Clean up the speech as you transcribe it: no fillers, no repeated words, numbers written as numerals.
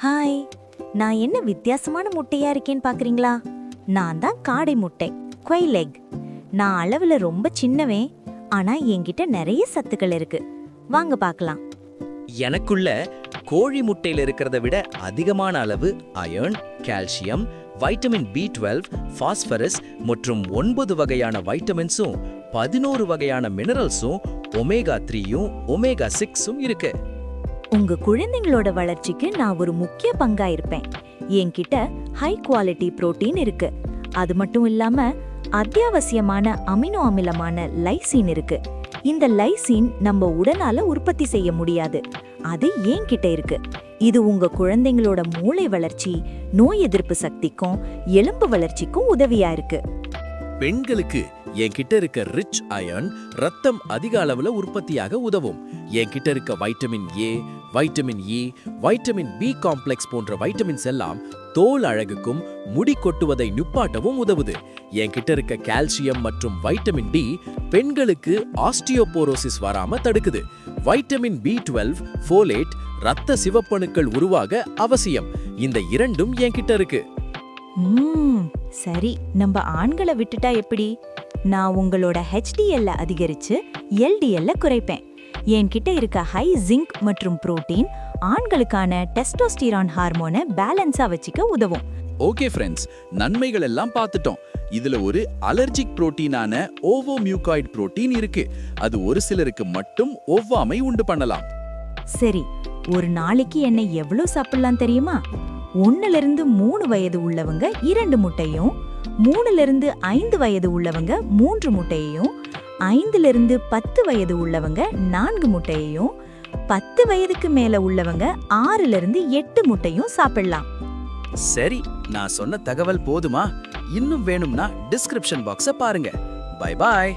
Hi, நான் என்ன வித்தியாசமான முட்டையா இருக்கேன்னு பாக்குறீங்களா? நான் தான் காடை முட்டை, குவைல் எக். நான் அளவுல ரொம்ப சின்னவே, ஆனா என்கிட்ட நிறைய சத்துக்கள் இருக்கு. வாங்க பார்க்கலாம். எனக்குள்ள கோழி முட்டையில இருக்கிறத விட அதிகமான அளவு iron, calcium, vitamin B12, phosphorus மற்றும் 9 வகையான வைட்டமின்ஸும் 11 வகையான மினரல்ஸும் ஒமேகா 3யும் ஒமேகா 6ம் இருக்கு. உங்க குழந்தைங்களோட வளர்ச்சிக்கு நான் ஒரு முக்கிய பங்கா இருப்பேன். என்கிட்ட ஹை குவாலிட்டி புரோட்டீன் இருக்கு. அது மட்டும் இல்லாம அத்தியாவசியமான அமினோ அமிலமான லைசின் இருக்கு. இந்த லைசின் நம்ம உடலால உற்பத்தி செய்ய முடியாது. அது என்கிட்ட இருக்கு. இது உங்க குழந்தைங்களோட மூளை வளர்ச்சி, நோய் எதிர்ப்பு சக்திக்கும் எலும்பு வளர்ச்சிக்கும் உதவியா இருக்கு. பெண்களுக்கு என்கிட்ட இருக்க ரிச் அயர்ன் ரத்தம் அதிக அளவுல உற்பத்தியாக உதவும். என்கிட்ட இருக்க vitamin A, vitamin E, vitamin B complex போன்ற வைட்டமின்ஸ் எல்லாம் தோல் அழகுக்கும் முடி கொட்டுவதை நிப்பாட்டவும் உதவுது. என்கிட்ட இருக்க கால்சியம் மற்றும் வைட்டமின் டி பெண்களுக்கு ஆஸ்டியோபோரோசிஸ் வராம தடுக்குது. வைட்டமின் B12, ஃபோலேட் ரத்த சிவப்பணுக்கள் உருவாக அவசியம். இந்த இரண்டும் என்கிட்ட இருக்கு. சரி, நம்ம ஆண்களை விட்டுட்டா எப்படி? நான் உங்களோட HDL அதிகரிச்சு LDL குறைப்பேன். என்கிட்ட இருக்க ஹை ஜிங்க் மற்றும் புரோட்டீன் ஆண்களுக்கான டெஸ்டோஸ்டிரான் ஹார்மோனை பேலன்ஸா வச்சுக்க உதவும். ஓகே ஃப்ரெண்ட்ஸ், நன்மைகள் எல்லாம் பார்த்துட்டோம். இதுல ஒரு அலர்ஜிக் புரோட்டீனான ஓவோமியூகாய்டு புரோட்டீன் இருக்கு. அது ஒரு சிலருக்கு மட்டும் ஒவ்வாமை உண்டு பண்ணலாம். சரி, ஒரு நாளைக்கு என்ன எவ்வளவு சாப்பிடலாம் தெரியுமா? 1-3 வயது உள்ளவங்க 2 முட்டையும், 3-5 வயது உள்ளவங்க 3 முட்டையையும், 5-10 வயது உள்ளவங்க 4 முட்டையையும், 10 வயதுக்கு மேல உள்ளவங்க 6-8 முட்டையும் சாப்பிடலாம். சரி, நான் சொன்ன தகவல் போதுமா? இன்னும் வேணும்னா டிஸ்கிரிப்ஷன் பாக்ஸ பாருங்க. Bye bye.